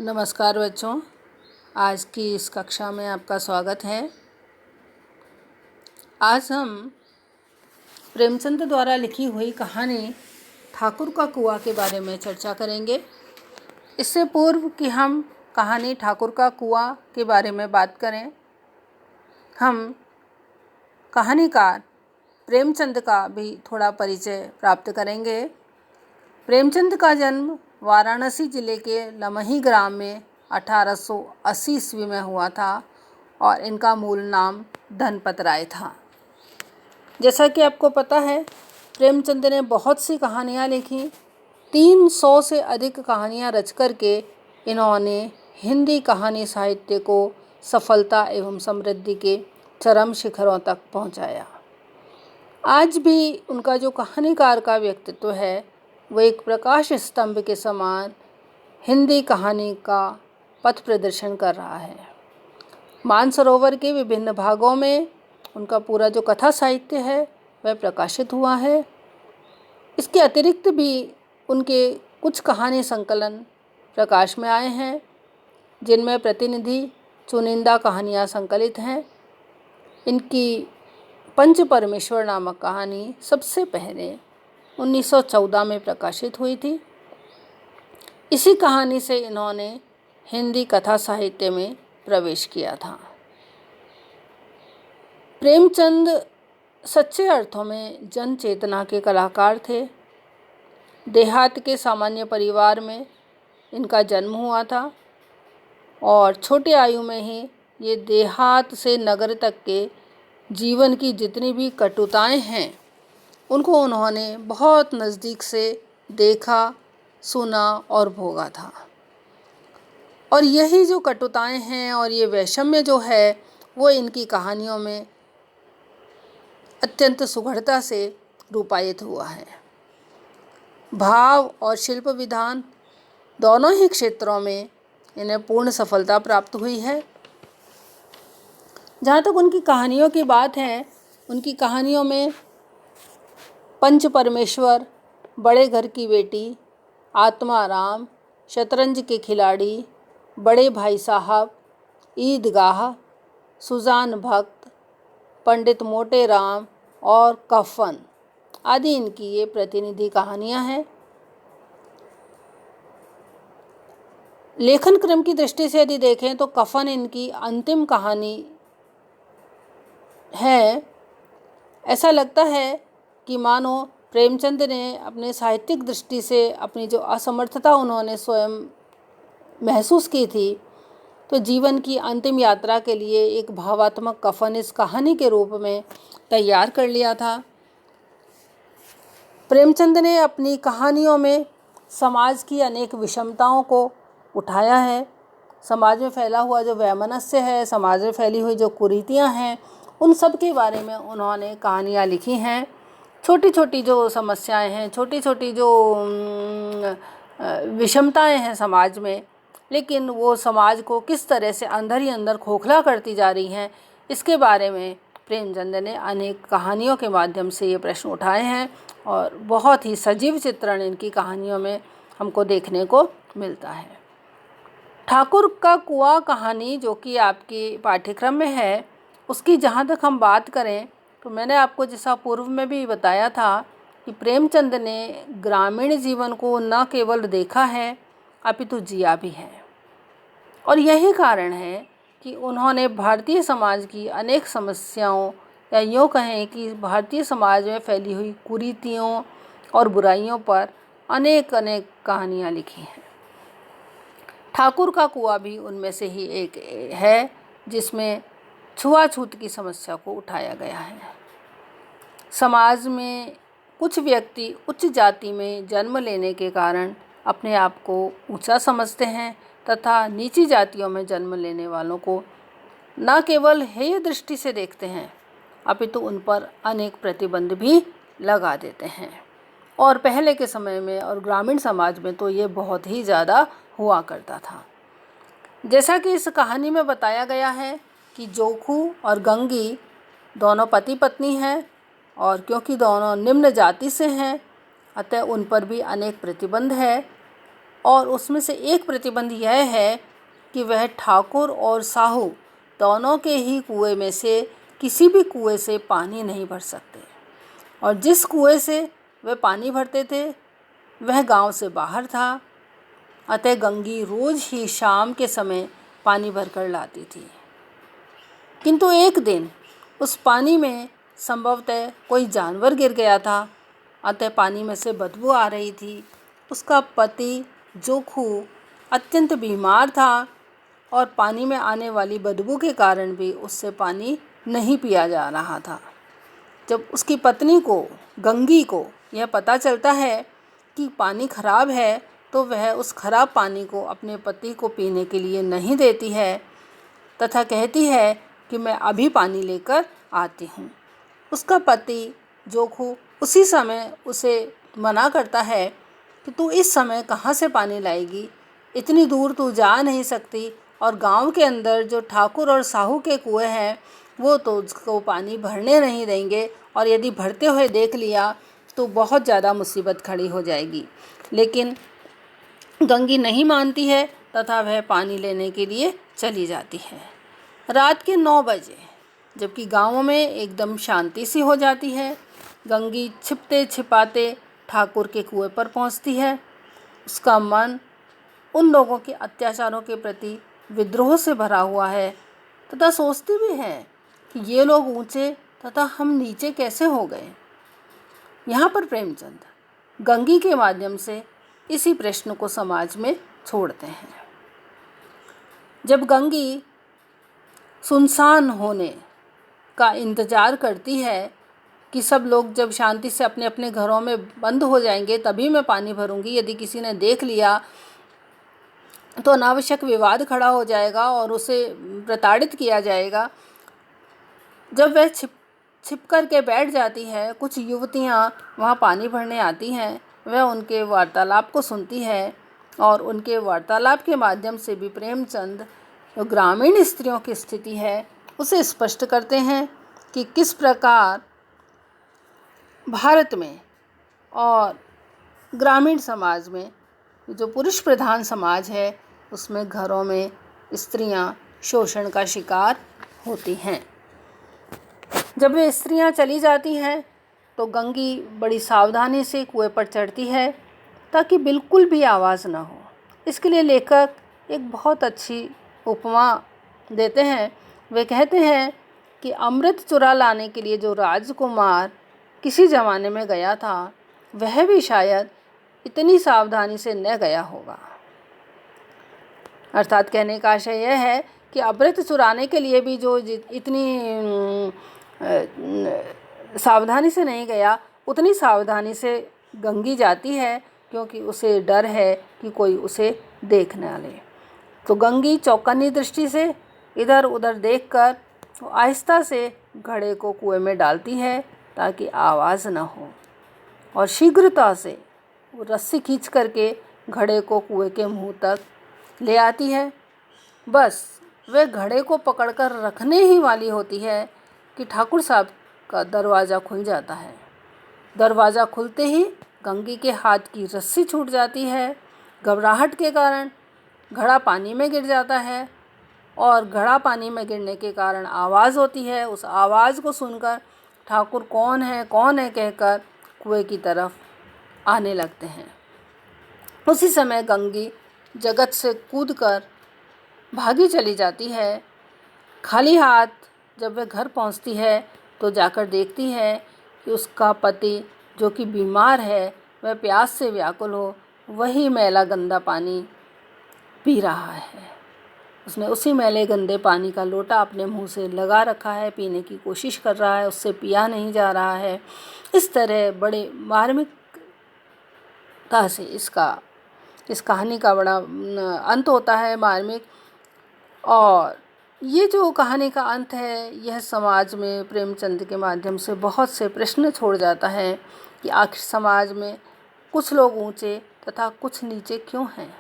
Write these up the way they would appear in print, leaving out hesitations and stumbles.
नमस्कार बच्चों, आज की इस कक्षा में आपका स्वागत है। आज हम प्रेमचंद द्वारा लिखी हुई कहानी ठाकुर का कुआं के बारे में चर्चा करेंगे। इससे पूर्व कि हम कहानी ठाकुर का कुआं के बारे में बात करें, हम कहानीकार प्रेमचंद का भी थोड़ा परिचय प्राप्त करेंगे। प्रेमचंद का जन्म वाराणसी जिले के लमही ग्राम में 1880 ईस्वी में हुआ था और इनका मूल नाम धनपत राय था। जैसा कि आपको पता है, प्रेमचंद ने बहुत सी कहानियाँ लिखी। 300 से अधिक कहानियाँ रच कर के इन्होंने हिंदी कहानी साहित्य को सफलता एवं समृद्धि के चरम शिखरों तक पहुँचाया। आज भी उनका जो कहानीकार का व्यक्तित्व है वो एक प्रकाश स्तंभ के समान हिंदी कहानी का पथ प्रदर्शन कर रहा है। मानसरोवर के विभिन्न भागों में उनका पूरा जो कथा साहित्य है वह प्रकाशित हुआ है। इसके अतिरिक्त भी उनके कुछ कहानी संकलन प्रकाश में आए हैं, जिनमें प्रतिनिधि चुनिंदा कहानियाँ संकलित हैं। इनकी पंच परमेश्वर नामक कहानी सबसे पहले 1914 में प्रकाशित हुई थी। इसी कहानी से इन्होंने हिंदी कथा साहित्य में प्रवेश किया था। प्रेमचंद सच्चे अर्थों में जन चेतना के कलाकार थे। देहात के सामान्य परिवार में इनका जन्म हुआ था और छोटी आयु में ही ये देहात से नगर तक के जीवन की जितनी भी कटुताएं हैं उनको उन्होंने बहुत नज़दीक से देखा, सुना और भोगा था। और यही जो कटुताएं हैं और ये वैषम्य जो है वो इनकी कहानियों में अत्यंत सुघड़ता से रूपायित हुआ है। भाव और शिल्प विधान दोनों ही क्षेत्रों में इन्हें पूर्ण सफलता प्राप्त हुई है। जहाँ तक उनकी कहानियों की बात है, उनकी कहानियों में पंच परमेश्वर, बड़े घर की बेटी, आत्माराम, शतरंज के खिलाड़ी, बड़े भाई साहब, ईदगाह, सुजान भक्त, पंडित मोटे राम और कफन आदि इनकी ये प्रतिनिधि कहानियाँ हैं। लेखन क्रम की दृष्टि से यदि देखें तो कफन इनकी अंतिम कहानी है। ऐसा लगता है कि मानो प्रेमचंद ने अपने साहित्यिक दृष्टि से अपनी जो असमर्थता उन्होंने स्वयं महसूस की थी, तो जीवन की अंतिम यात्रा के लिए एक भावात्मक कफन इस कहानी के रूप में तैयार कर लिया था। प्रेमचंद ने अपनी कहानियों में समाज की अनेक विषमताओं को उठाया है। समाज में फैला हुआ जो वैमनस्य है, समाज में फैली हुई जो कुरीतियाँ हैं, उन सब के बारे में उन्होंने कहानियाँ लिखी हैं। छोटी छोटी जो समस्याएं हैं, छोटी छोटी जो विषमताएं हैं समाज में, लेकिन वो समाज को किस तरह से अंदर ही अंदर खोखला करती जा रही हैं, इसके बारे में प्रेमचंद ने अनेक कहानियों के माध्यम से ये प्रश्न उठाए हैं और बहुत ही सजीव चित्रण इनकी कहानियों में हमको देखने को मिलता है। ठाकुर का कुआं कहानी जो कि आपकी पाठ्यक्रम में है, उसकी जहाँ तक हम बात करें तो मैंने आपको जैसा पूर्व में भी बताया था कि प्रेमचंद ने ग्रामीण जीवन को न केवल देखा है अपितु जिया भी है। और यही कारण है कि उन्होंने भारतीय समाज की अनेक समस्याओं या यूँ कहें कि भारतीय समाज में फैली हुई कुरीतियों और बुराइयों पर अनेक अनेक कहानियाँ लिखी हैं। ठाकुर का कुआं भी उनमें से ही एक है, जिसमें छुआछूत की समस्या को उठाया गया है। समाज में कुछ व्यक्ति उच्च जाति में जन्म लेने के कारण अपने आप को ऊंचा समझते हैं तथा नीची जातियों में जन्म लेने वालों को न केवल हेय दृष्टि से देखते हैं अपितु उन पर अनेक प्रतिबंध भी लगा देते हैं। और पहले के समय में और ग्रामीण समाज में तो ये बहुत ही ज़्यादा हुआ करता था। जैसा कि इस कहानी में बताया गया है कि जोखू और गंगी दोनों पति पत्नी हैं और क्योंकि दोनों निम्न जाति से हैं अतः उन पर भी अनेक प्रतिबंध है। और उसमें से एक प्रतिबंध यह है कि वह ठाकुर और साहू दोनों के ही कुएं में से किसी भी कुएं से पानी नहीं भर सकते, और जिस कुएं से वे पानी भरते थे वह गांव से बाहर था। अतः गंगी रोज ही शाम के समय पानी भरकर लाती थी। किंतु एक दिन उस पानी में संभवतः कोई जानवर गिर गया था, अतः पानी में से बदबू आ रही थी। उसका पति जोखू अत्यंत बीमार था और पानी में आने वाली बदबू के कारण भी उससे पानी नहीं पिया जा रहा था। जब उसकी पत्नी को, गंगी को, यह पता चलता है कि पानी खराब है, तो वह उस खराब पानी को अपने पति को पीने के लिए नहीं देती है तथा कहती है कि मैं अभी पानी लेकर आती हूँ। उसका पति जोखू उसी समय उसे मना करता है कि तू इस समय कहाँ से पानी लाएगी, इतनी दूर तू जा नहीं सकती, और गांव के अंदर जो ठाकुर और साहू के कुएं हैं वो तो उसको पानी भरने नहीं देंगे, और यदि भरते हुए देख लिया तो बहुत ज़्यादा मुसीबत खड़ी हो जाएगी। लेकिन गंगी नहीं मानती है तथा वह पानी लेने के लिए चली जाती है। रात के 9 बजे जबकि गाँव में एकदम शांति सी हो जाती है, गंगी छिपते छिपाते ठाकुर के कुएं पर पहुंचती है। उसका मन उन लोगों के अत्याचारों के प्रति विद्रोह से भरा हुआ है तथा सोचती भी है कि ये लोग ऊंचे तथा हम नीचे कैसे हो गए। यहाँ पर प्रेमचंद गंगी के माध्यम से इसी प्रश्न को समाज में छोड़ते हैं। जब गंगी सुनसान होने का इंतज़ार करती है कि सब लोग जब शांति से अपने अपने घरों में बंद हो जाएंगे तभी मैं पानी भरूंगी, यदि किसी ने देख लिया तो अनावश्यक विवाद खड़ा हो जाएगा और उसे प्रताड़ित किया जाएगा। जब वह छिप कर के बैठ जाती है, कुछ युवतियाँ वहाँ पानी भरने आती हैं, वह उनके वार्तालाप को सुनती है और उनके वार्तालाप के माध्यम से भी प्रेमचंद जो ग्रामीण स्त्रियों की स्थिति है उसे स्पष्ट करते हैं कि किस प्रकार भारत में और ग्रामीण समाज में, जो पुरुष प्रधान समाज है, उसमें घरों में स्त्रियां शोषण का शिकार होती हैं। जब वे स्त्रियां चली जाती हैं तो गंगी बड़ी सावधानी से कुएं पर चढ़ती है ताकि बिल्कुल भी आवाज़ ना हो। इसके लिए लेखक एक बहुत अच्छी उपमा देते हैं। वे कहते हैं कि अमृत चुरा लाने के लिए जो राजकुमार किसी ज़माने में गया था वह भी शायद इतनी सावधानी से न गया होगा। अर्थात कहने का आशय यह है कि अमृत चुराने के लिए भी जो इतनी सावधानी से नहीं गया, उतनी सावधानी से गंगी जाती है क्योंकि उसे डर है कि कोई उसे देख न ले। तो गंगी चौकन्नी दृष्टि से इधर उधर देखकर आहिस्ता से घड़े को कुएं में डालती है ताकि आवाज़ न हो, और शीघ्रता से वो रस्सी खींच करके घड़े को कुएं के मुंह तक ले आती है। बस वह घड़े को पकड़कर रखने ही वाली होती है कि ठाकुर साहब का दरवाज़ा खुल जाता है। दरवाज़ा खुलते ही गंगी के हाथ की रस्सी छूट जाती है। घबराहट के कारण घड़ा पानी में गिर जाता है और घड़ा पानी में गिरने के कारण आवाज़ होती है। उस आवाज़ को सुनकर ठाकुर कौन है कहकर कुएं की तरफ आने लगते हैं। उसी समय गंगी जगत से कूदकर भागी चली जाती है। खाली हाथ जब वह घर पहुंचती है तो जाकर देखती है कि उसका पति जो कि बीमार है वह प्यास से व्याकुल हो वही मैला गंदा पानी पी रहा है। उसने उसी मैले गंदे पानी का लोटा अपने मुंह से लगा रखा है, पीने की कोशिश कर रहा है, उससे पिया नहीं जा रहा है। इस तरह बड़े मार्मिकता से इस कहानी का बड़ा अंत होता है, मार्मिक। और ये जो कहानी का अंत है यह समाज में प्रेमचंद के माध्यम से बहुत से प्रश्न छोड़ जाता है कि आखिर समाज में कुछ लोग ऊंचे तथा कुछ नीचे क्यों हैं।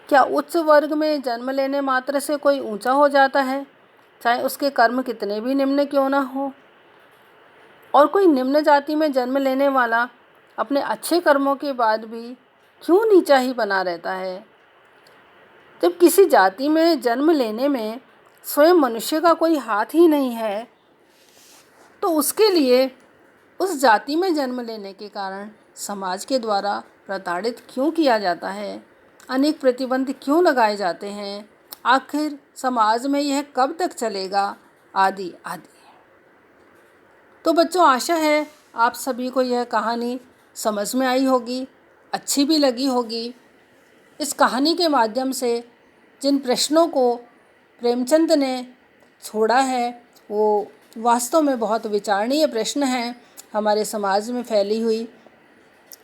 क्या उच्च वर्ग में जन्म लेने मात्र से कोई ऊंचा हो जाता है, चाहे उसके कर्म कितने भी निम्न क्यों ना हो? और कोई निम्न जाति में जन्म लेने वाला अपने अच्छे कर्मों के बाद भी क्यों नीचा ही बना रहता है? जब किसी जाति में जन्म लेने में स्वयं मनुष्य का कोई हाथ ही नहीं है, तो उसके लिए उस जाति में जन्म लेने के कारण समाज के द्वारा प्रताड़ित क्यों किया जाता है? अनेक प्रतिबंध क्यों लगाए जाते हैं? आखिर समाज में यह कब तक चलेगा? आदि आदि। तो बच्चों, आशा है आप सभी को यह कहानी समझ में आई होगी, अच्छी भी लगी होगी। इस कहानी के माध्यम से जिन प्रश्नों को प्रेमचंद ने छोड़ा है वो वास्तव में बहुत विचारणीय प्रश्न हैं। हमारे समाज में फैली हुई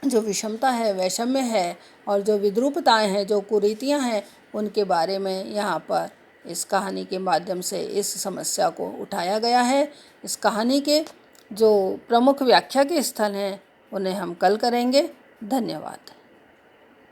जो विषमता है, वैषम्य है और जो विद्रूपताएं हैं, जो कुरीतियां हैं, उनके बारे में यहाँ पर इस कहानी के माध्यम से इस समस्या को उठाया गया है। इस कहानी के जो प्रमुख व्याख्या के स्थल हैं उन्हें हम कल करेंगे। धन्यवाद।